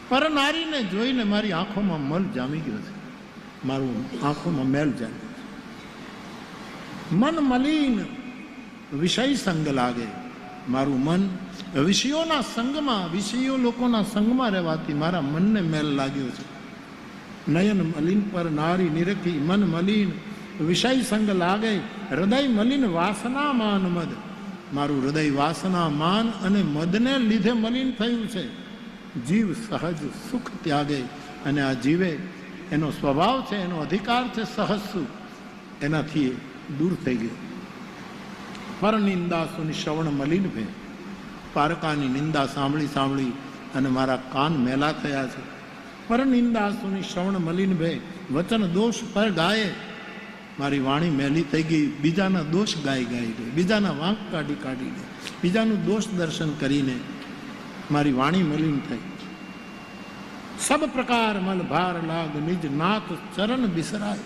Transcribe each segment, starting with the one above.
પર નારીને જોઈને મારી આંખોમાં મલ જામી ગયો છે, મારું આંખોમાં મેલ જામી. મન મલિન વિષય સંગ લાગે, મારું મન વિષયોના સંગમાં, વિષયો લોકોના સંગમાં રહેવાથી મારા મનને મેલ લાગ્યો છે. નયન મલિન પર નારી નિરખી, મન મલિન વિષય સંગ લાગે, હૃદય મલિન વાસના માન મદ, મારું હૃદય વાસના માન અને મદને લીધે મલિન થયું છે. જીવ સહજ સુખ ત્યાગે, અને આ જીવે એનો સ્વભાવ છે, એનો અધિકાર છે સહજ સુખ, એનાથી દૂર થઈ ગયો. પર નિંદા સુની શ્રવણ મલિન ભે, પારકાની નિંદા સાંભળી સાંભળી અને મારા કાન મેલા થયા છે. પર નિંદા સુની શ્રવણ મલિન ભે, વચન દોષ પર ગાય, મારી વાણી મેલી થઈ ગઈ, બીજાના દોષ ગાઈ ગાઈને, બીજાના વાંક કાઢી કાઢીને, બીજાનું દોષ દર્શન કરીને મારી વાણી મલિન થઈ. સબ પ્રકાર મલ ભાર લાગ, નિજ નાથ ચરણ બિસરાય,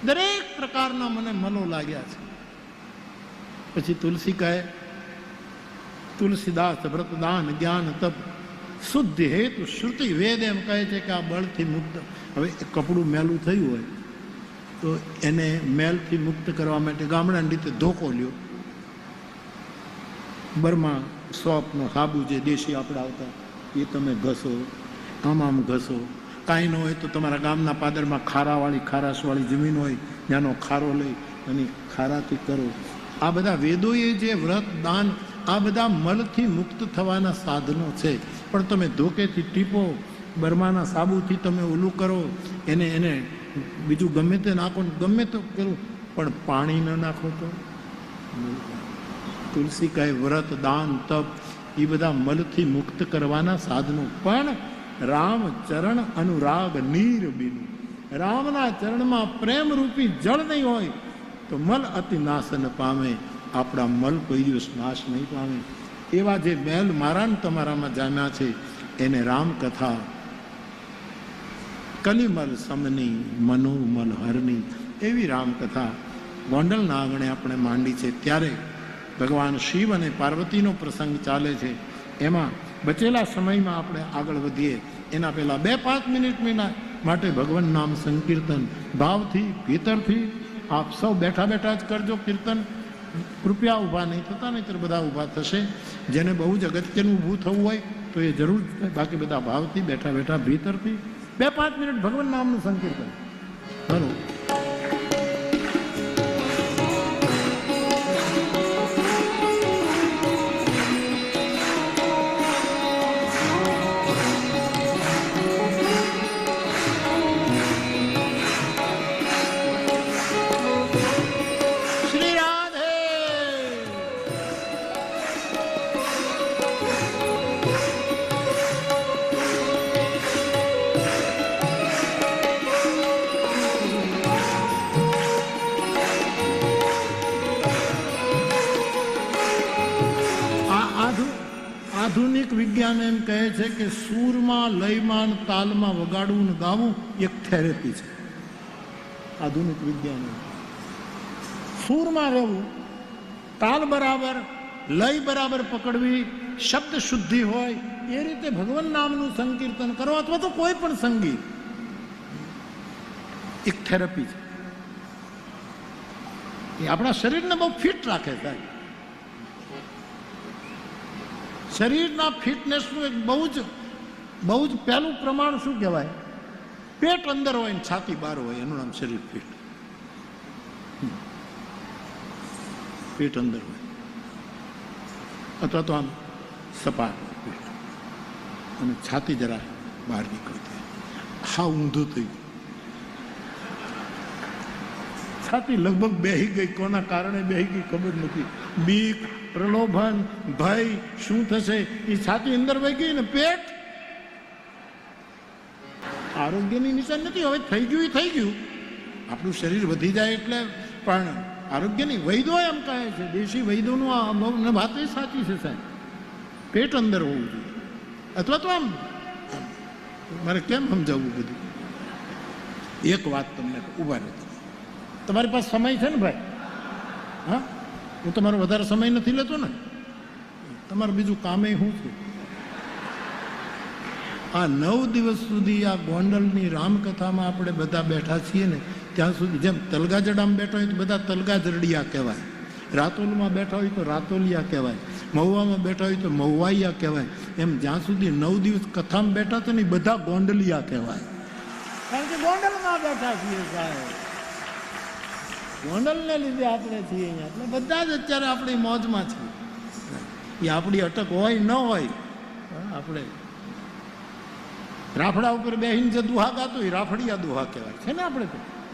દરેક પ્રકારના મને મનો લાગ્યા છે. પછી તુલસી કહે, તુલસીદાસ વ્રતદાન જ્ઞાન તપ શુદ્ધ હેતુ શ્રુતિ વેદ એમ કહે છે કે આ બળથી મુક્ત. હવે કપડું મેલું થયું હોય તો એને મેલથી મુક્ત કરવા માટે ગામડાની રીતે ધોકો લ્યો. બર્મા સોપનો સાબુ જે દેશી આપણે આવતા એ તમે ઘસો, આમ ઘસો. કાંઈ ન હોય તો તમારા ગામના પાદરમાં ખારાવાળી, ખારાશવાળી જમીન હોય ત્યાંનો ખારો લઈ અને ખારાથી કરો. આ બધા વેદોએ જે વ્રત દાન આ બધા મલથી મુક્ત થવાના સાધનો છે. પણ તમે ધોકેથી ટીપો, બર્માના સાબુથી તમે ઓલું કરો, એને બીજું ગમે તે નાખો, ગમે તો કરું, પણ પાણી ન નાખો તો. તુલસી કહે વ્રત દાન તપ એ બધા મલથી મુક્ત કરવાના સાધનો. પણ રામ ચરણ અનુરાગ નીર બીનું, રામના ચરણમાં પ્રેમ રૂપી જળ નહીં હોય તો મલ અતિ નાશ ન પામે. આપણા મલ કોઈ દિવસ નાશ નહીં પામે. એવા જે મેલ મારા ને તમારામાં જામ્યા છે એને રામકથા કલિમલ સમની મનોમલ હરની એવી રામકથા ગોંડલના આંગણે આપણે માંડી છે. ત્યારે ભગવાન શિવ અને પાર્વતીનો પ્રસંગ ચાલે છે. એમાં બચેલા સમયમાં આપણે આગળ વધીએ એના પહેલાં 2-5 મિનિટ માટે ભગવાન નામ સંકીર્તન ભાવથી ભીતરથી આપ સૌ બેઠા બેઠા જ કરજો કીર્તન. કૃપયા ઊભા નહીં થતા, નહીં તો બધા ઊભા થશે. જેને બહુ જ અગત્યનું ઊભું થવું હોય તો એ જરૂર, બાકી બધા ભાવથી બેઠા બેઠા ભીતરથી 2-5 મિનિટ ભગવાન નામનું સંકીર્તન. બરોબર. આધુનિક વિજ્ઞાન એમ કહે છે કે સૂરમાં, લયમાં, તાલમાં વગાડવું ને ગાવું એક થેરેપી છે. આધુનિક વિજ્ઞાન સૂરમાં રહેવું, તાલ બરાબર, લય બરાબર પકડવી, શબ્દ શુદ્ધિ હોય એ રીતે ભગવાન નામનું સંકીર્તન કરો અથવા તો કોઈ પણ સંગીત એક થેરેપી છે. એ આપણા શરીરને બહુ ફિટ રાખે સાહેબ. શરીરના ફિટનેસનું એક બહુ જ પહેલું પ્રમાણ શું કહેવાય? પેટ અંદર હોય ને છાતી બહાર હોય, એનું નામ શરીર ફિટ. પેટ અંદર હોય અથવા તો આમ સપાટ પેટ અને છાતી જરા બહાર નીકળતી, હા ઊંધું થઈ ગયું. છાતી લગભગ બેહી ગઈ. કોના કારણે બેહી ગઈ ખબર નથી. બીક, પ્રલોભન, ભય, શું થશે એ છાતી અંદર વહી ગઈ ને પેટ આરોગ્યની નિશાન નથી. હવે થઈ ગયું એ થઈ ગયું. આપણું શરીર વધી જાય એટલે, પણ આરોગ્યની વૈદો એમ કહે છે, દેશી વૈદોનું આ વાત એ સાચી છે સાહેબ. પેટ અંદર હોવું જોઈએ. અથવા તો આમ મારે કેમ સમજાવવું બધું? એક વાત તમને ઉભા રહે, તમારી પાસે સમય છે ને ભાઈ? હા, હું તમારો વધારે સમય નથી લેતો ને. તમારું બીજું કામે શું છે? આ 9 દિવસ સુધી આ ગોંડલની રામકથામાં આપણે બધા બેઠા છીએ ને ત્યાં સુધી, જેમ તલગાજડામાં બેઠા હોય તો બધા તલગાજરડિયા કહેવાય, રાતોલમાં બેઠા હોય તો રાતોલિયા કહેવાય, મહુવામાં બેઠા હોય તો મહુવાઈયા કહેવાય, એમ જ્યાં સુધી 9 દિવસ કથામાં બેઠા તો ને બધા ગોંડલિયા કહેવાય. કારણ કે ગોંડલમાં બેઠા છીએ સાહેબ, ગોંડલને લીધે આપણે છીએ અહીંયા, એટલે બધા જ અત્યારે આપણી મોજમાં છીએ. એ આપણી અટક હોય ન હોય, આપણે રાફડા ઉપર બેહીને જે દુહા ગાતો હોય રાફડિયા દુહા કહેવાય છે ને. આપણે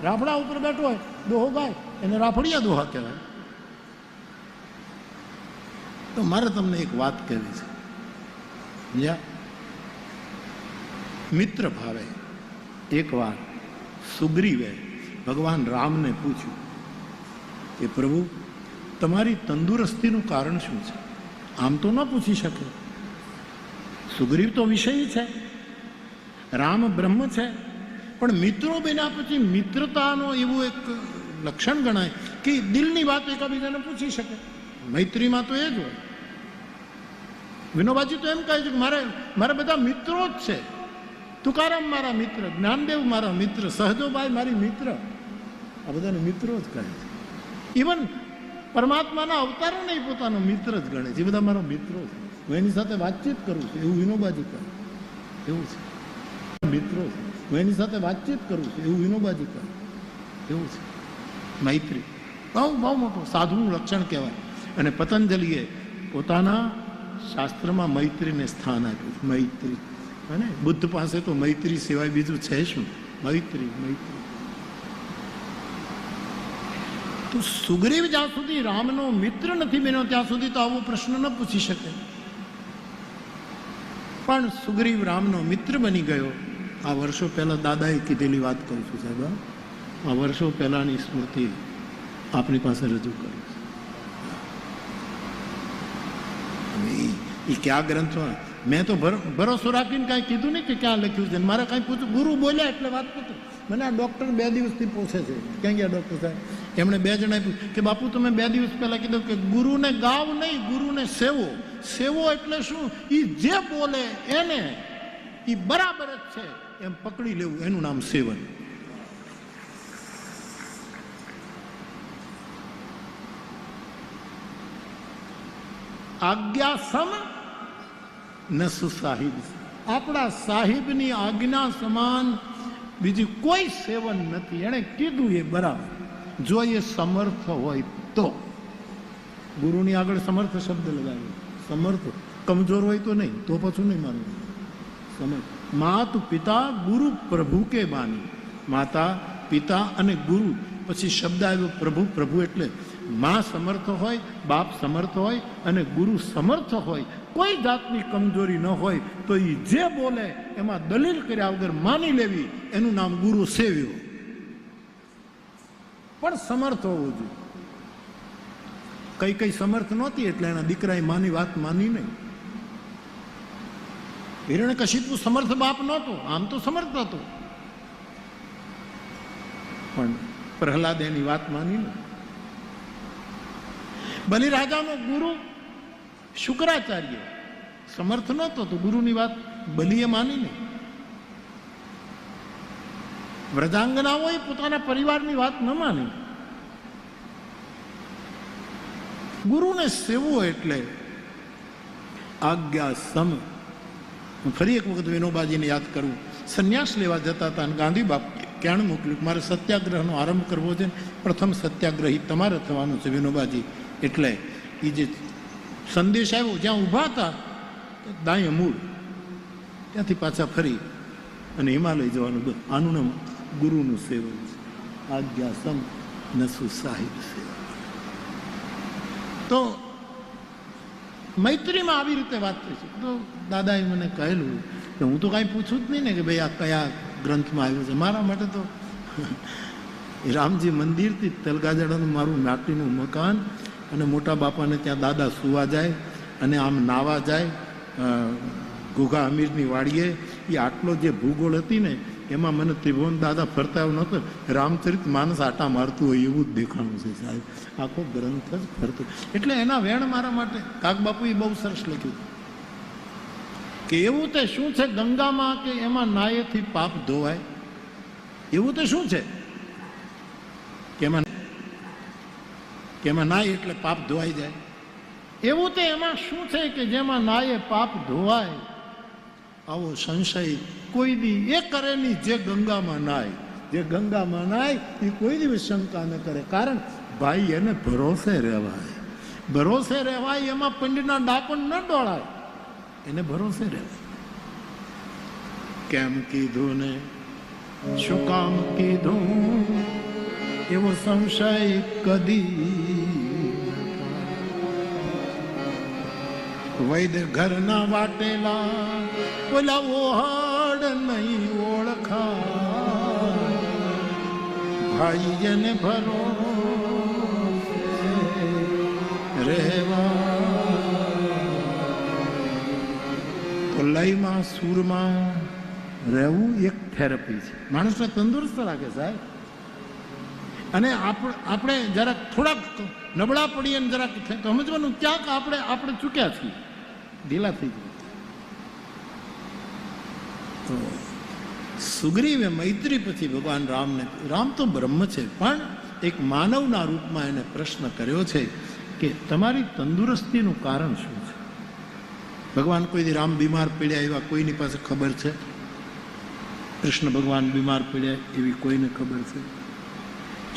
રાફડા ઉપર બેઠો હોય દોહો ગાય એને રાફડિયા દુહા કહેવાય. તો મારે તમને એક વાત કહેવી છે. જ્યાં મિત્ર ભાવે એક વાર સુગ્રીવે ભગવાન રામને પૂછ્યું કે પ્રભુ તમારી તંદુરસ્તીનું કારણ શું છે? આમ તો ન પૂછી શકે. સુગ્રીવ તો વિષય છે, રામ બ્રહ્મ છે, પણ મિત્રો બન્યા પછી મિત્રતાનો એવું એક લક્ષણ ગણાય કે દિલની વાત એકબીજાને પૂછી શકે. મૈત્રીમાં તો એ જ હોય. વિનોબાજી તો એમ કહે છે કે મારે બધા મિત્રો જ છે. તુકારામ મારા મિત્ર, જ્ઞાનદેવ મારા મિત્ર, સહજોબાઈ મારી મિત્ર, આ બધાને મિત્રો જ કહે છે. ઇવન પરમાત્માના અવતારો નહીં પોતાનો મિત્ર જ ગણે છે. એ બધા મારો મિત્રો છે, હું એની સાથે વાતચીત કરું છું, એવું વિનોબાજી કહે. એવું છે મિત્રો છે, હું એની સાથે વાતચીત કરું છું, એવું વિનોબાજી કહે. એવું છે મૈત્રી. બહુ મોટું સાધુનું લક્ષણ કહેવાય. અને પતંજલિએ પોતાના શાસ્ત્રમાં મૈત્રીને સ્થાન આપ્યું. મૈત્રી, અને બુદ્ધ પાસે તો મૈત્રી સિવાય બીજું છે શું? મૈત્રી. તો સુગ્રીવ જ્યાં સુધી રામનો મિત્ર નથી બન્યો ત્યાં સુધી તો આવો પ્રશ્ન ન પૂછી શકે. પણ સુગ્રીવ રામનો મિત્ર બની ગયો. આ વર્ષો પહેલા દાદાએ કીધેલી વાત કરું છું સાહેબ. આ વર્ષો પહેલાની સ્મૃતિ આપણી પાસે રજૂ કરું છું. એ ક્યાં ગ્રંથમાં મેં તો ભરોસો રાખીને કાંઈ કીધું નહીં કે ક્યાં લખ્યું છે. મારે કાંઈ પૂછ્યું, ગુરુ બોલ્યા એટલે વાત પૂછું. મને આ ડૉક્ટર 2 દિવસથી પૂછે છે, ક્યાં ગયા ડૉક્ટર સાહેબ? એમણે 2 જણાએ પૂછ્યું કે બાપુ તમે 2 દિવસ પહેલાં કીધું કે ગુરુને ગાવ નહીં, ગુરુને સેવો. સેવો એટલે શું? એ જે બોલે એને એ બરાબર જ છે એમ પકડી લેવું, એનું નામ સેવન. આજ્ઞા સમ નસુ સાહિબ. આપણા સાહિબની આજ્ઞા સમાન બીજી કોઈ સેવન નથી. એણે કીધું એ બરાબર, જો એ સમર્થ હોય તો. ગુરુની આગળ સમર્થ શબ્દ લગાવ્યો. સમર્થ, કમજોર હોય તો નહીં, તો પાછું નહીં માનવું. સમર્થ. માત પિતા ગુરુ પ્રભુ કે બાની. માતા પિતા અને ગુરુ, પછી શબ્દ આવ્યો પ્રભુ. પ્રભુ એટલે માં સમર્થ હોય, બાપ સમર્થ હોય અને ગુરુ સમર્થ હોય, કોઈ જાતની કમજોરી ન હોય તો એ જે બોલે એમાં દલીલ કર્યા વગર માની લેવી, એનું નામ ગુરુ સેવ્યો. પણ સમર્થ હોવું જોઈએ. કઈ સમર્થ નહોતી એટલે એના દીકરાએ માની વાત માની નહીં. હિરણ્યકશિપુ સમર્થ બાપ નહોતો, આમ તો સમર્થ હતો, પણ પ્રહલાદ એની વાત માની નહીં. બલિરાજાનો ગુરુ શુક્રાચાર્ય સમર્થ નહોતો તો ગુરુની વાત બલિએ માની નહીં. વ્રજાંગનાઓએ પોતાના પરિવારની વાત ન માની. ગુરુને સેવો એટલે આજ્ઞા સમ. ફરી એક વખત વિનોબાજીને યાદ કરું. સંન્યાસ લેવા જતા હતા અને ગાંધી બાપ ક્યાં મોકલ્યું, મારે સત્યાગ્રહનો આરંભ કરવો છે, પ્રથમ સત્યાગ્રહી તમારે થવાનું છે વિનોબાજી. એટલે એ જે સંદેશ આવ્યો, જ્યાં ઊભા હતા દાય મૂળ, ત્યાંથી પાછા ફરી અને હિમાલય જવાનું. આનું નામ ગુરુનું સેવન છે. આજ્ઞા સમ નસુ સાહિબ સેવા. તો મૈત્રીમાં આવી રીતે વાત થઈ છે. તો દાદાએ મને કહેલું કે હું તો કાંઈ પૂછું જ નહીં ને કે ભાઈ આ કયા ગ્રંથમાં આવ્યું છે. મારા માટે તો રામજી મંદિરથી તલગાજડાનું મારું માટીનું મકાન અને મોટા બાપાને ત્યાં દાદા સુવા જાય અને આમ નાવા જાય ઘોઘા અમીરની વાડીએ. એ આટલો જે ભૂગોળ હતી ને એમાં મને ત્રિભુવન દાદા ફરતા એવું નહોતું. રામચરિત માનસ આટા મારતું હોય એવું જ દેખાણું છે સાહેબ. આખો ગ્રંથ જ ફરતો. એટલે એના વેણ મારા માટે કાકબાપુએ બહુ સરસ લખ્યું. કે એવું તે શું છે ગંગામાં કે એમાં નાયેથી પાપ ધોવાય? એવું તે શું છે કે એમાં નાય એટલે પાપ ધોવાઈ જાય? એવું તે એમાં શું છે કે જેમાં નાયે પાપ ધોવાય? આવો સંશય કોઈ દી એ કરે નહીં જે ગંગામાં નાય. જે ગંગામાં નાય એ કોઈ દિવસ શંકા ન કરે. કારણ ભાઈ એને ભરોસે રહેવાય. ભરોસે રહેવાય એમાં પંડના ડાપણ ન ડોળાય. એને ભરોસે રહેવાય. કેમ કીધું ને શું કામ કીધું એવો સંશય કદી. વૈદ ઘરના વાટેલા બોલા ઓહડ નહીં ઓળખા. ભાઈ જેને ભરોસે રહેવા. તો લયમાં સૂરમાં રહેવું એક થેરપી છે. માણસને તંદુરસ્ત રાખે સાહેબ. અને આપણે જરાક થોડાક નબળા પડીએ ને જરાક સમજવાનું ક્યાંક આપણે ચૂક્યા છીએ, ઢીલા થઈ ગયા. તો સુગ્રીવે મૈત્રી પછી ભગવાન રામને, રામ તો બ્રહ્મ છે પણ એક માનવના રૂપમાં એને પ્રશ્ન કર્યો છે કે તમારી તંદુરસ્તીનું કારણ શું છે? ભગવાન કોઈ દી રામ બીમાર પડ્યા એવા કોઈની પાસે ખબર છે? કૃષ્ણ ભગવાન બીમાર પડ્યા એવી કોઈને ખબર છે?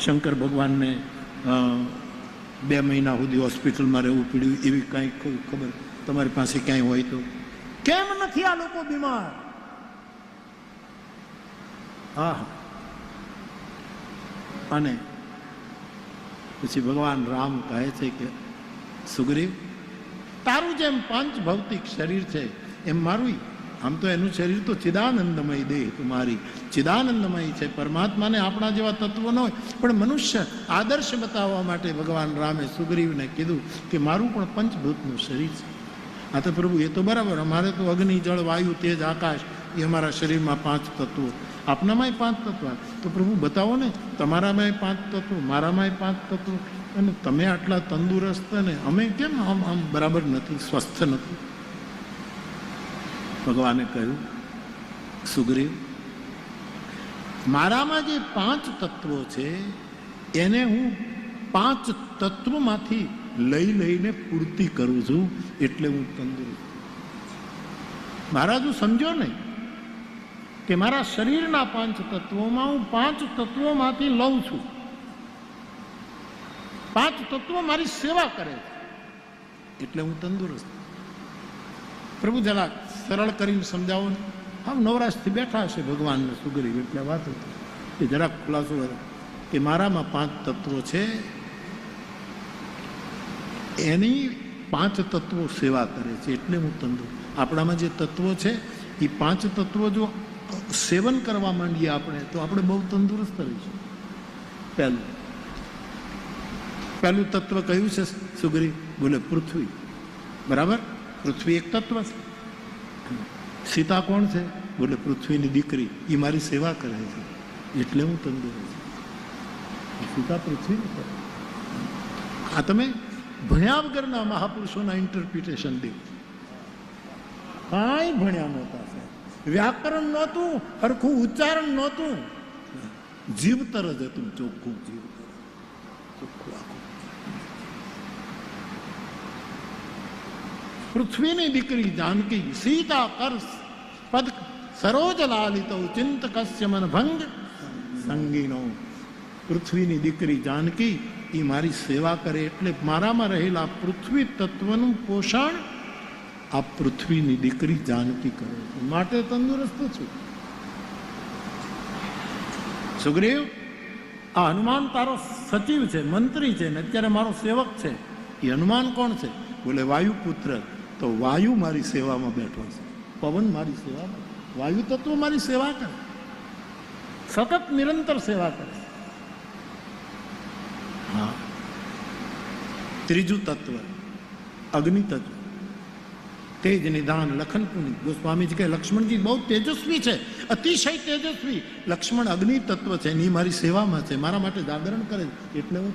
શંકર ભગવાનને 2 મહિના સુધી હોસ્પિટલમાં રહેવું પડ્યું એવી કાંઈ ખબર તમારી પાસે ક્યાંય હોય તો? કેમ નથી આ લોકો બીમાર? હા. અને પછી ભગવાન રામ કહે છે કે સુગ્રીવ, તારું જેમ પાંચ ભૌતિક શરીર છે એમ મારું, આમ તો એનું શરીર તો ચિદાનંદમય દેહ તમારી ચિદાનંદમય છે. પરમાત્માને આપણા જેવા તત્વો ન હોય, પણ મનુષ્ય આદર્શ બતાવવા માટે ભગવાન રામે સુગ્રીવને કીધું કે મારું પણ પંચભૂતનું શરીર છે. આ તો પ્રભુ એ તો બરાબર, અમારે તો અગ્નિ જળ વાયુ તેજ આકાશ એ અમારા શરીરમાં 5 તત્વો, આપનામાંય 5 તત્વ. તો પ્રભુ બતાવો ને, તમારામાંય 5 તત્વો, મારામાંય 5 તત્વો, અને તમે આટલા તંદુરસ્ત ને અમે કેમ આમ બરાબર નથી, સ્વસ્થ નથી? ભગવાને કહ્યું, સુગ્રીવ, મારામાં જે 5 તત્વો છે એને હું 5 તત્વોમાંથી લઈને પૂર્તિ કરું છું, એટલે હું તંદુરસ્ત. મહારાજ સમજો નહીં કે મારા શરીરના 5 તત્વોમાં હું 5 તત્વોમાંથી લઉં છું. 5 તત્વો મારી સેવા કરે છે એટલે હું તંદુરસ્ત. પ્રભુ જરા સરળ કરીને સમજાવો ને. આમ નવરાશથી બેઠા હશે ભગવાનને સુગ્રીવ, એટલે વાત હતી એ જરાક ખુલાસો કે મારામાં 5 તત્વો છે, એની 5 તત્વો સેવા કરે છે એટલે હું તંદુરસ્ત. આપણામાં જે તત્વો છે એ 5 તત્વો જો સેવન કરવા માંડીએ આપણે તો આપણે બહુ તંદુરસ્ત રહીશું. પહેલું તત્વ કયું છે સુગ્રીવ? બોલે પૃથ્વી. બરાબર, પૃથ્વી એક તત્વ છે. સીતા કોણ છે? બોલે પૃથ્વીની દીકરી, એ મારી સેવા કરે છે એટલે હું તંદુરસ્ત. સીતા પૃથ્વી. આ તમે ભણ્યા વગરના મહાપુરુષોના ઇન્ટરપ્રિટેશન દે. કાંઈ ભણ્યા નહોતા, વ્યાકરણ નહોતું, હરખું ઉચ્ચારણ નહોતું, જીવતર જ હતું, ચોખ્ખું જીવતર, ચોખ્ખું આખું. પૃથ્વીની દીકરી જાનકી, સીતા કર પદ સરોજ લાલિતો, ચિંતકસ્ય મન ભંગ સંગીનો. પૃથ્વીની દીકરી જાનકી એ મારી સેવા કરે એટલે મારામાં રહેલા પૃથ્વી તત્વનું પોષણ આ પૃથ્વીની દીકરી જાનકી કરે છે, માટે તંદુરસ્ત છું. સુગ્રીવ, આ હનુમાન તારો સચિવ છે, મંત્રી છે, ને અત્યારે મારો સેવક છે. એ હનુમાન કોણ છે? બોલે વાયુપુત્ર. તો વાયુ મારી સેવામાં બેઠો છે, પવન મારી સેવામાં, વાયુ તત્વ મારી સેવા કરે, સતત નિરંતર સેવા કરે. હા. ત્રીજું તત્વ અગ્નિ તત્વ, તેજ નિધાન લખન પુની. ગોસ્વામીજી કહે લક્ષ્મણજી બહુ તેજસ્વી છે, અતિશય તેજસ્વી. લક્ષ્મણ અગ્નિ તત્વ છે, એની મારી સેવામાં છે, મારા માટે જાગરણ કરે એટલે હું.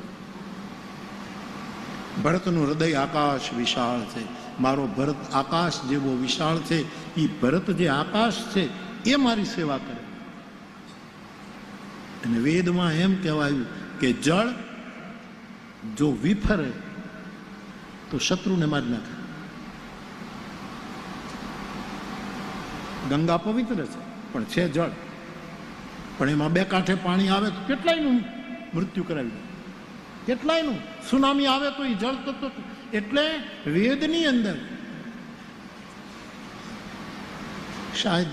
ભરતનું હૃદય આકાશ વિશાળ છે, મારો ભરત આકાશ જેવો વિશાળ છે, એ ભરત જે આકાશ છે એ મારી સેવા કરે. અને વેદમાં એમ કહેવાયું કે જળ જો વિફરે તો શત્રુને મારી નાખે. ગંગા પવિત્ર છે પણ છે જળ, પણ એમાં બે કાંઠે પાણી આવે તો કેટલાયનું મૃત્યુ કરાવી દે, કેટલાયનું. સુનામી આવે તો એ જળ તત્વ. એટલે વેદની અંદર શાયદ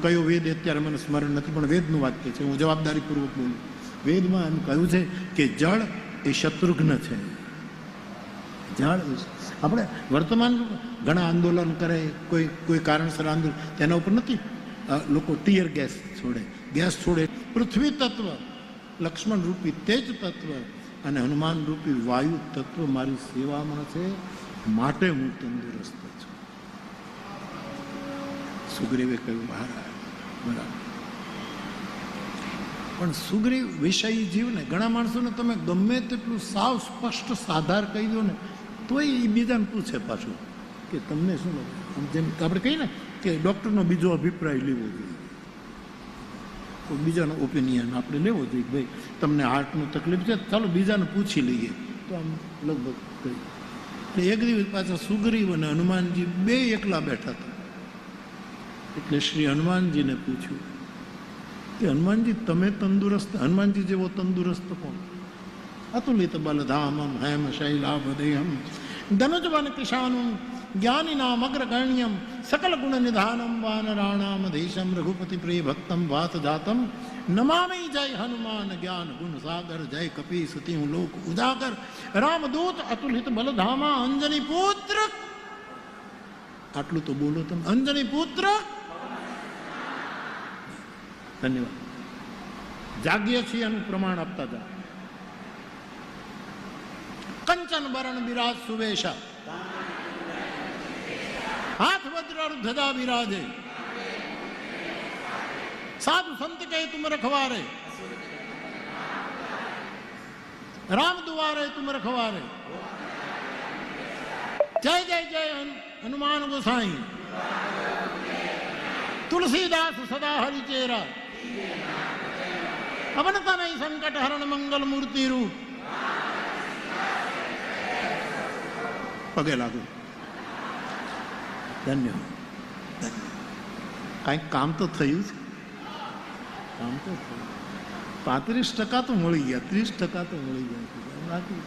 કયો વેદ અત્યારે મને સ્મરણ નથી, પણ વેદનું વાક્ય છે, હું જવાબદારીપૂર્વક બોલું. વેદમાં એમ કહ્યું છે કે જળ એ શત્રુઘ્ન છે. જળ આપણે વર્તમાન ઘણા આંદોલન કરે, કોઈ કારણસર આંદોલન, તેના ઉપર નથી લોકો ટીયર ગેસ છોડે, ગેસ છોડે. પૃથ્વી તત્વ, લક્ષ્મણ રૂપી તેજ તત્વ અને હનુમાન રૂપી વાયુ તત્વ મારી સેવામાં છે, માટે હું તંદુરસ્ત છું. સુગ્રીવે કહ્યું મહારાજ બરાબર. પણ સુગ્રીવ વિષય જીવને, ઘણા માણસોને તમે ગમે તેટલું સાવ સ્પષ્ટ સાધાર કહી દો ને તોય એ બીજાને પૂછે પાછું કે તમને શું લાગે. જેમ આપણે કહીએ ને કે ડૉક્ટરનો બીજો અભિપ્રાય લેવો જોઈએ, તો બીજાનો ઓપિનિયન આપણે લેવો જોઈએ. ભાઈ તમને હાર્ટનું તકલીફ છે, ચાલો બીજાને પૂછી લઈએ, તો આમ લગભગ કહી. એટલે એક દિવસ પાછા સુગ્રીવ અને હનુમાનજી બે એકલા બેઠા હતા. એટલે શ્રી હનુમાનજીને પૂછ્યું કે હનુમાનજી તમે તંદુરસ્ત, હનુમાનજી જેવો તંદુરસ્ત કોણ? અતુલિત બલધામમ હેમ શૈલાભદેહમ ધનુજવન કિશાનું જ્ઞાનિનામ અગ્રગણ્યમ સકલ ગુણ નિધાનમ વાનરાણામ દેશમ રઘુપતિ પ્રિય ભક્તમ વાત જાતમ નમામિ જય હનુમાન જ્ઞાન ગુણ સાગર જય કપી સતી હું લોક ઉજાગર રામદૂત અતુલિત બલધામા અંજની પુત્ર. આટલું તો બોલો તમે, અંજની પુત્ર. ધન્યવાદ. જાગ્ય છીએ એનું પ્રમાણ આપતા હતા. કંચન વરણ બિરાજ સુવેશા, હાથ વજ્ર ધજા બિરાજે, સાધુ સંત કહે તુમ રખવારે, રામ દુવારે તુમ રખવારે. જય જય જય હનુમાન गोसाई, तुलसीदास सदा हरिचेरा, अवनता नहीं संकट हरण मंगल मूर्ति रूप. पगे लागू. धन्यवाद. કંઈક કામ તો થયું છે, કામ તો થયું. 35% તો મળી ગયા, 30% તો મળી ગયા, બાકી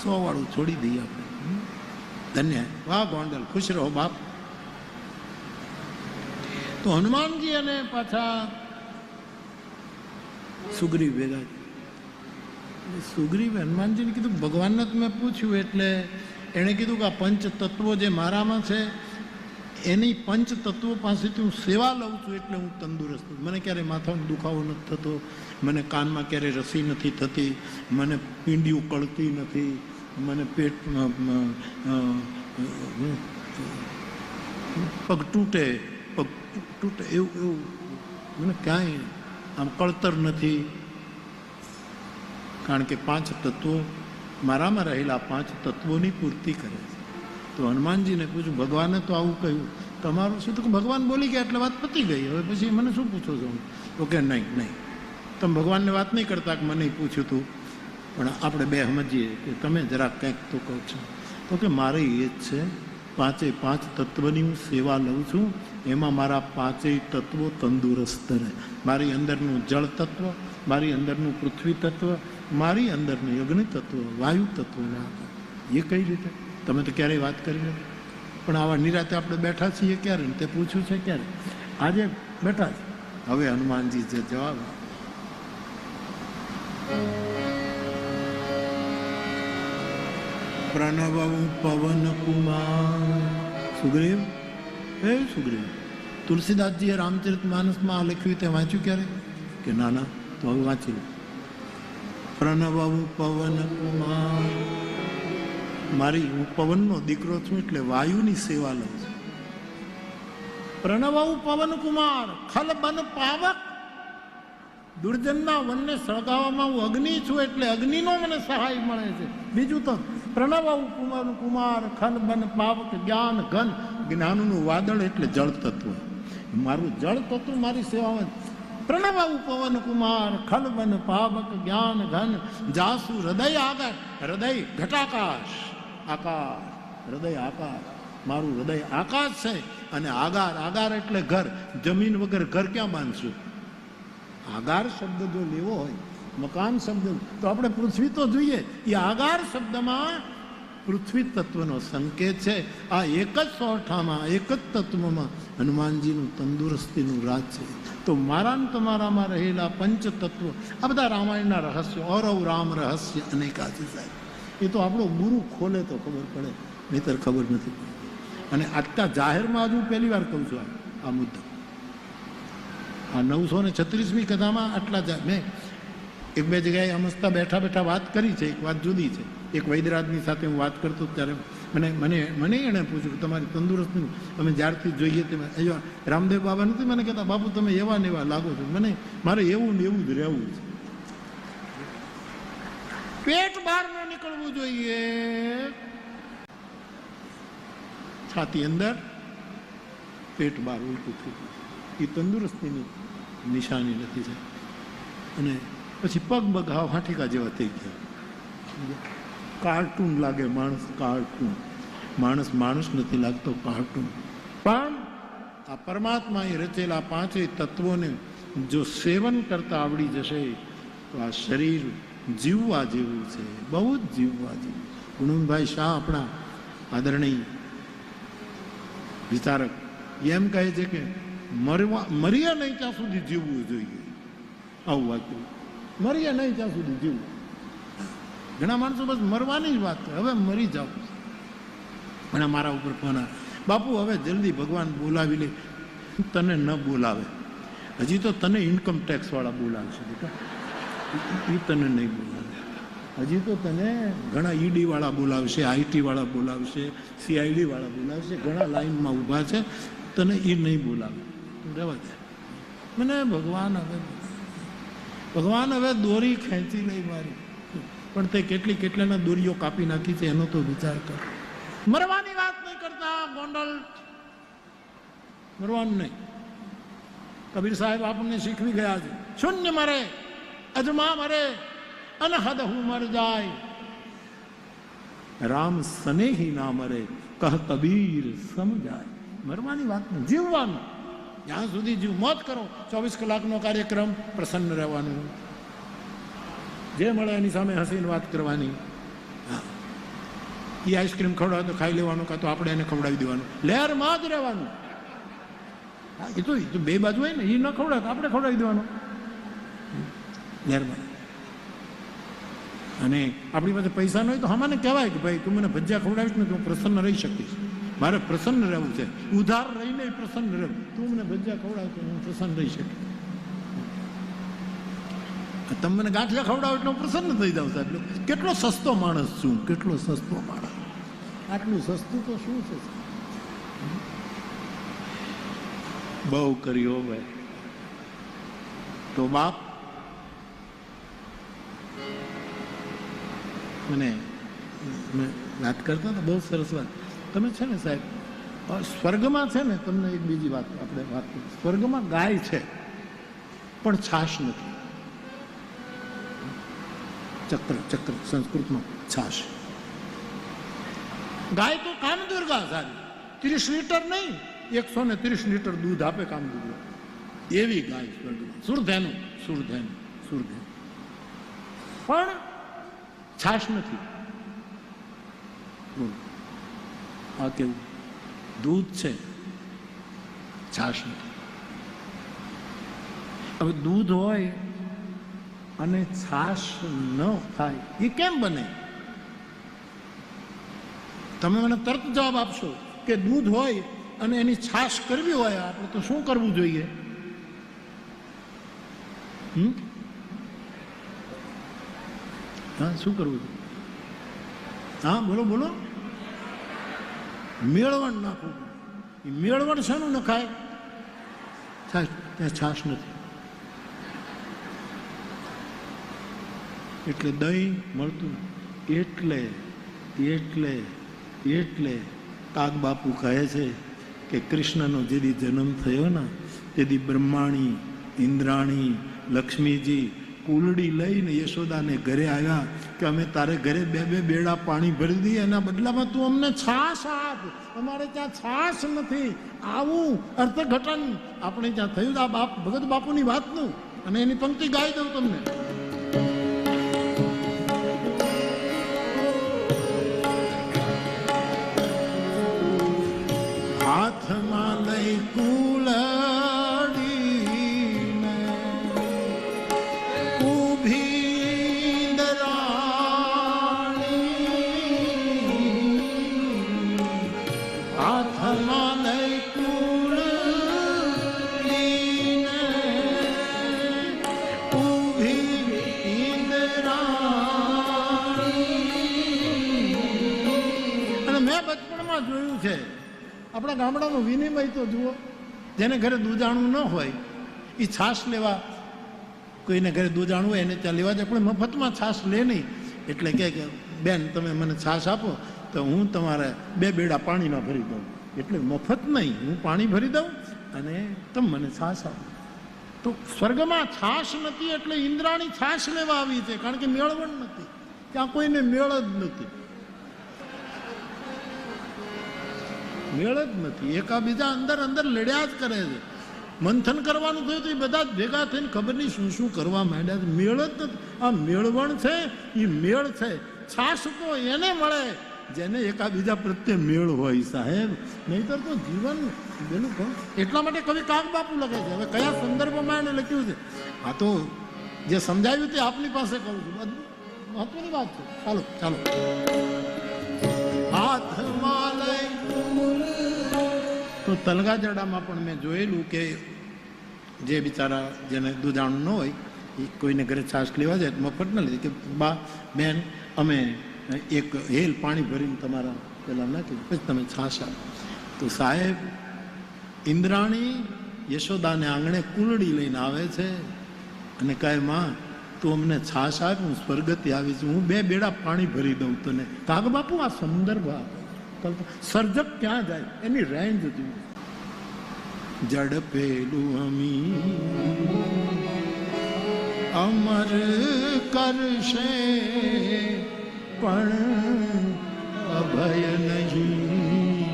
100 વાળું છોડી દઈએ આપણે. ધન્ય. વાહ ગોંડલ, ખુશ રહો બાપ. તો હનુમાનજી અને પાછા સુગ્રીવ ભેગા. સુગ્રીવે હનુમાનજીને કીધું ભગવાનને મેં પૂછ્યું, એટલે એણે કીધું કે આ પંચ તત્વો જે મારામાં છે એની પંચ તત્વો પાસેથી હું સેવા લઉં છું એટલે હું તંદુરસ્ત છું. મને ક્યારેય માથાનો દુખાવો નથી થતો, મને કાનમાં ક્યારેય રસી નથી થતી, મને પીંડી ઉકળતી નથી, મને પેટ પગ તૂટે એવું મને ક્યાંય આમ કળતર નથી. કારણ કે 5 તત્વો મારામાં રહેલા 5 તત્વોની પૂર્તિ કરે છે. તો હનુમાનજીને પૂછ્યું ભગવાને તો આવું કહ્યું, તમારું શું? તો ભગવાન બોલી ગયા એટલે વાત પતી ગઈ, હવે પછી મને શું પૂછો છો? તો કે નહીં, તમે ભગવાનને વાત નહીં કરતા કે મને પૂછ્યું તું, પણ આપણે બે સમજીએ કે તમે જરાક કંઈક તો કહો છો. તો કે મારે એ જ છે, 5 તત્વની હું સેવા લઉં છું, એમાં મારા 5 તત્વો તંદુરસ્ત રહે. મારી અંદરનું જળ તત્વ, મારી અંદરનું પૃથ્વી તત્વ, મારી અંદરનું અગ્નિ તત્વ, વાયુ તત્વ. એ કઈ રીતે? તમે તો ક્યારેય વાત કરી નથી, પણ આવા નિરાતે આપણે બેઠા છીએ ક્યારે? તે પૂછ્યું છે ક્યારે? આજે બેઠા છે. હવે હનુમાનજી જે જવાબ પ્રણવ પવન કુમાર. સુગ્રીવ, હે સુગ્રીવ, તુલસીદાસજીએ રામચરિત માનસમાં આ લખ્યું તે વાંચ્યું ક્યારે? કે ના, તો હવે વાંચી લો. પ્રણવ પવન કુમાર, મારી હું પવનનો દીકરો છું એટલે વાયુની સેવા લઉં છું. પ્રણવ પવન કુમાર ખલ બન પાવક, દુર્જનના વનને સળગાવવામાં હું અગ્નિ છું એટલે અગ્નિનો મને સહાય મળે છે. બીજું તો પ્રણવ કુમાર કુમાર ખલ બન પાવક જ્ઞાન ઘન. જ્ઞાનનું વાદળ એટલે જળ તત્વ. મારું જળ તત્વ મારી સેવામાં. પ્રણવ પવન કુમાર ખલ બન પાવક જ્ઞાન ઘન. જાસુ હૃદય આગળ. હૃદય ઘટાકાશ, આકાશ. હૃદય આકાશ. મારું હૃદય આકાશ છે. અને આગાર, આગાર એટલે ઘર. જમીન વગર ઘર ક્યાં બાંધશું? આગાર શબ્દ જો લેવો હોય, મકાન શબ્દ, તો આપણે પૃથ્વી તો જોઈએ. એ આગાર શબ્દમાં પૃથ્વી તત્વનો સંકેત છે. આ એક જ સોઠામાં, એક જ તત્વમાં હનુમાનજીનું તંદુરસ્તીનું રાજ છે. તો મારા ને તમારામાં રહેલા પંચ તત્વો, આ બધા રામાયણના રહસ્યો, ઔરવ રામ રહસ્ય અનેકા છે સાહેબ. એ તો આપણો ગુરુ ખોલે તો ખબર પડે, નહીતર ખબર નથી પડે. અને આટલા જાહેરમાં જ હું પહેલી વાર કહું છું આ મુદ્દો. આ 936મી કથામાં આટલા મેં એક બે જગ્યાએ અમસ્તા બેઠા બેઠા વાત કરી છે. એક વાત જુદી છે. એક વૈદરાજની સાથે હું વાત કરતો ત્યારે મને એણે પૂછ્યું તમારી તંદુરસ્તી અમે જ્યારથી જોઈએ તે રામદેવ બાબા નથી મને કહેતા બાપુ તમે એવા ને એવા લાગો છો. મારે એવું ને એવું જ રહેવું છે. પેટ બહાર ન નીકળવું જોઈએ, છાતી અંદર, પેટ બહાર ઉલટું થઈ ગયું. એ તંદુરસ્તીની નિશાની નથી છે. અને પછી પગ બગ હાવ હાંઠીકા જેવા થઈ ગયા. કાર્ટૂન લાગે માણસ, કાર્ટૂન. માણસ નથી લાગતો, કાર્ટૂન. પણ આ પરમાત્માએ રચેલા પાંચેય તત્વોને જો સેવન કરતા આવડી જશે તો આ શરીર જીવવા જેવું છે, બહુ જ જીવવા જેવું. ગુણવંતભાઈ શાહ આપણા આદરણીય વિચારક એમ કહે છે કે મર્યા નહીં ત્યાં સુધી જીવવું જોઈએ. આવું વાક્ય, મર્યા નહીં ત્યાં સુધી જીવવું. ઘણા માણસો બસ મરવાની જ વાત કરે, હવે મરી જાવ. અને મારા ઉપર ફોન આવે, બાપુ હવે જલ્દી ભગવાન બોલાવી લે. તને ન બોલાવે, હજી તો તને ઇન્કમ ટેક્સ વાળા બોલાવશે બેટા, એ તને નહીં બોલાવે. હજી તો તને ઘણા ઈડી વાળા બોલાવશે, આઈટી વાળા બોલાવશે, સીઆઈડી વાળા બોલાવશે, ઘણા લાઈનમાં ઊભા છે, તને એ નહીં બોલાવે. રહેવા દે. મને ભગવાન હવે દોરી ખેંચી લઈ મારી, પણ તે કેટલાના દોરીઓ કાપી નાખી છે એનો તો વિચાર કર. મરવાની વાત નહીં કરતા ગોંડલ, મરવાનું નહીં. કબીર સાહેબ આપણને શીખવી ગયા છે, શૂન્ય મરે, અજમા મરે, અનહદ હું મર જાય, રામ સનેહી ના મરે, કહ કબીર સમજાય. મરવાની વાત નહીં, જીવવાનું. જ્યાં સુધી જીવ, મોત કરો. 24 કલાકનો કાર્યક્રમ, પ્રસન્ન રહેવાનું, જે મળે એની સામે હસીને વાત કરવાની. એ આઈસ્ક્રીમ ખવડાવે તો ખાઈ લેવાનું, કાં તો આપણે એને ખવડાવી દેવાનું. લહેરમાં જ રહેવાનું. એ તો બે બાજુ હોય ને, એ ન ખવડાવે તો આપણે ખવડાવી દેવાનું લહેરમાં. અને આપણી પાસે પૈસા ન હોય તો હમાને કહેવાય કે ભાઈ તું મને ભજીયા ખવડાવીશ ને તો હું પ્રસન્ન રહી શકીશ. મારે પ્રસન્ન રહેવું છે, ઉધાર રહીને પ્રસન્ન રહેવું. તું મને ભજીયા ખવડાવ તો હું પ્રસન્ન રહી શકીશ. તમે મને ગાંઠિયા ખવડાવો એટલે હું પ્રસન્ન થઈ જાઉં સાહેબ. કેટલો સસ્તો માણસ છું, કેટલો સસ્તો માણસ. આટલું સસ્તું તો શું છે? બહુ કર્યો ભાઈ. તો બાપ મને વાત કરતા હતા, બહુ સરસ વાત. તમે છે ને સાહેબ, સ્વર્ગમાં છે ને, તમને એક બીજી વાત આપણે વાત કરી. સ્વર્ગમાં ગાય છે પણ છાશ નથી. ચક્ર સંસ્કૃતમાં છાશ. ગાય તો કામદુર્ગા સારી, 30 લીટર નહીં, 130 લીટર દૂધ આપે કામદુર્ગા. એવી ગાય સ્વર્ગમાં. સુરધેનું પણ છાશ નથી. આ કેવું? દૂધ છે, છાશ નથી. હવે દૂધ હોય અને છાશ ન થાય એ કેમ બને? તમે મને તરત જવાબ આપશો કે દૂધ હોય અને એની છાશ કરવી હોય આપણે તો શું કરવું જોઈએ? હા, શું કરવું જોઈએ? હા, બોલો. મેળવણ નાખવું. એ મેળવણ શાનું નખાય? છાશ. ત્યાં છાશ નથી. એટલે દહીં મળતું એટલે એટલે કાગ બાપુ કહે છે કે કૃષ્ણનો જેથી જન્મ થયો ને તેથી બ્રહ્માણી, ઇન્દ્રાણી, લક્ષ્મીજી કુલડી લઈને યશોદાને ઘરે આવ્યા કે અમે તારે ઘરે બે બેડા પાણી ભરી દઈએ, એના બદલામાં તું અમને છાશ આપ, અમારે ત્યાં છાશ નથી. આવું અર્થઘટન આપણે ત્યાં થયું આ ભગત બાપુની વાતનું, અને એની પંક્તિ ગાઈ દઉં તમને. હાથમાં લઈ કુલડીને ઊભી દરાણી, હાથમાં લઈ કુલડીને ઊભી દરાણી. અને મેં બચપણમાં જોયું છે, આપણા ગામડાનો વિનિમય તો જુઓ, જેને ઘરે દૂધાણું ન હોય એ છાશ લેવા, કોઈને ઘરે દૂધાણું હોય એને ત્યાં લેવા જાય, પણ મફતમાં છાશ લે નહીં. એટલે કે બેન તમે મને છાશ આપો તો હું તમારે બે બેડા પાણીમાં ભરી દઉં. એટલે મફત નહીં, હું પાણી ભરી દઉં અને તમે મને છાશ આપો. તો સ્વર્ગમાં છાશ નથી એટલે ઇન્દ્રાણી છાશ લેવા આવી છે, કારણ કે મેળવણ નથી, ત્યાં કોઈને મેળ જ નથી, મેળ જ નથી. એકાબીજા અંદર લડ્યા જ કરે છે. મંથન કરવાનું થયું તો એ બધા જ ભેગા થઈને ખબર નહીં શું શું કરવા માંડ્યા છે. મેળ જ નથી. આ મેળવણ છે એ મેળ છે. છાશ તો એને મળે જેને એકાબીજા પ્રત્યે મેળ હોય સાહેબ, નહીતર તો જીવન પેલું કહું. એટલા માટે કવિ કાગ બાપુ લખે છે. હવે કયા સંદર્ભમાં એને લખ્યું છે આ તો જે સમજાવ્યું તે આપની પાસે કહું છું, મહત્વની વાત છે. ચાલો હાથમાં લઈ. તો તલગાજડામાં પણ મેં જોયેલું કે જે બિચારા જેને દૂધાણું ન હોય એ કોઈને ઘરે છાશ લેવા જાય મફત ન લીધી કે બા બેન અમે એક હેલ પાણી ભરીને તમારા પેલા નાખી પછી તમે છાશ આપો. તો સાહેબ ઇન્દ્રાણી યશોદાને આંગણે કુલડી લઈને આવે છે અને કહે માં તું અમને છાશ આપ, હું સ્વર્ગથી આવી છું, હું બે બેડા પાણી ભરી દઉં તને. કાગ બાપુ આ સંદર્ભ આપે. સર્જક ક્યાં જાય એની રેન્જ જુઓ. જડપેલું અમી અમર કરશે પણ અભય નહીં.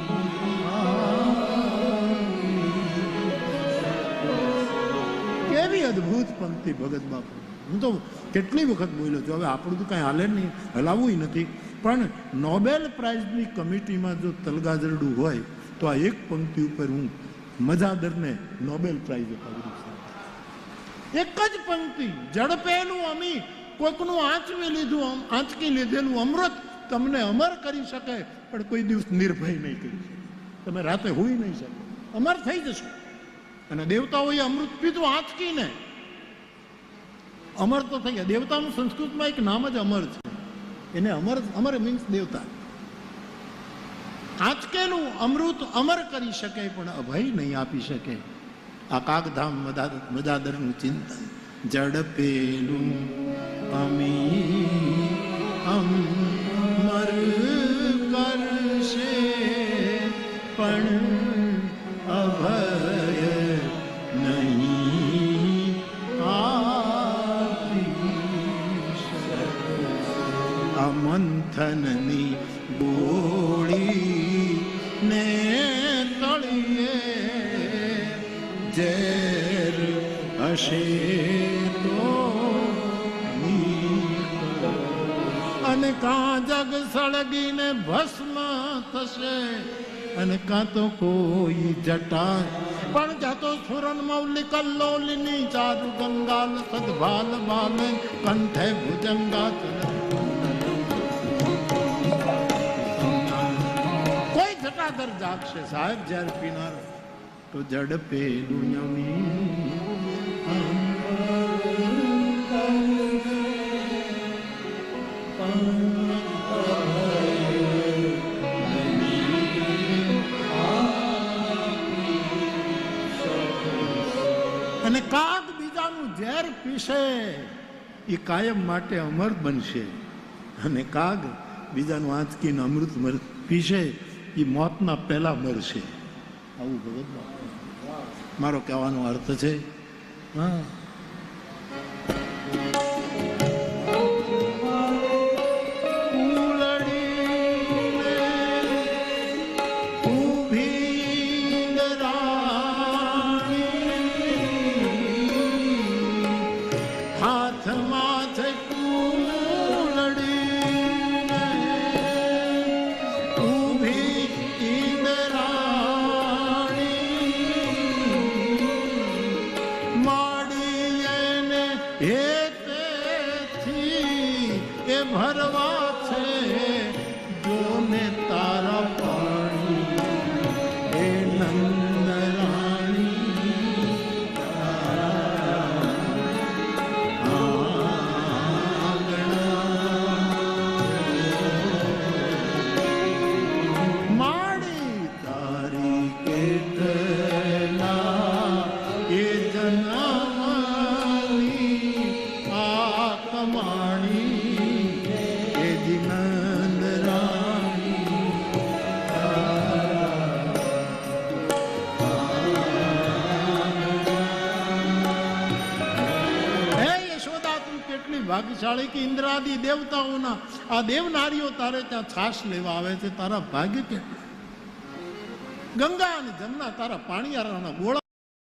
કેવી અદભુત પંક્તિ ભગત બાપુ. હું તો કેટલી વખત બોલ્યો છું, હવે આપણું તો કઈ હાલે નહીં, હલાવવું નથી. પણ નોબેલ પ્રાઇઝની કમિટીમાં જો તલગાજરડું હોય તો આ એક પંક્તિ ઉપર હું મજાદરને નોબેલ પ્રાઇઝ અપાવી દઉં. એક જ પંક્તિ, ઝડપેલું અમી, કોઈકનું આંચકી લીધેલું અમૃત તમને અમર કરી શકે પણ કોઈ દિવસ નિર્ભય નહીં કરી શકે. તમે રાતે હોઈ નહીં શકો, અમર થઈ જશો. અને દેવતાઓએ અમૃત પીધું આંચકીને, અમર તો થઈ ગયા. દેવતાનું સંસ્કૃતમાં એક નામ જ અમર છે, એને અમર મીન્સ દેવતા. આંચકેલું અમૃત અમર કરી શકે પણ અભય નહીં આપી શકે. આ કાગધામ મજાદરનું ચિંતન. જડપેલું અમી અમર કરશે પણ અભય નહીં આ મંથનની ગોળી ને તળિયે ઝેર હશે તો અને કાં જગ સળગીને ભસ્મ થશે અને કાં તો કોઈ જટા પણ જાતો સુરન મૌલિ કલ્લોલિની ચારુ ગંગાલ સદભાલ બાલ કંઠે ભુજંગા. કોઈ જટાધર જાગશે સાહેબ જ્યારે પીનારો તો ઝડપેલું યમી. અને કાગ બીજાનું ઝેર પીશે એ કાયમ માટે અમર બનશે અને કાગ બીજાનું આંચકીને અમૃત પીશે એ મોતના પહેલા મરશે. આવું ભગત મારો કહેવાનો અર્થ છે. હા, ભરવા છે જોને તારા પાણી હે નંદ રાણી માડી તારી કેટલા એ જનાની આ કમાણી ભાગ્યશાળી કે ઇન્દ્રાદિ દેવતાઓના આ દેવનારીઓ તારે ત્યાં છાશ લેવા આવે છે. તારા ભાગ્ય કે ગંગા અને જમના તારા પાણીયારાના ગોળા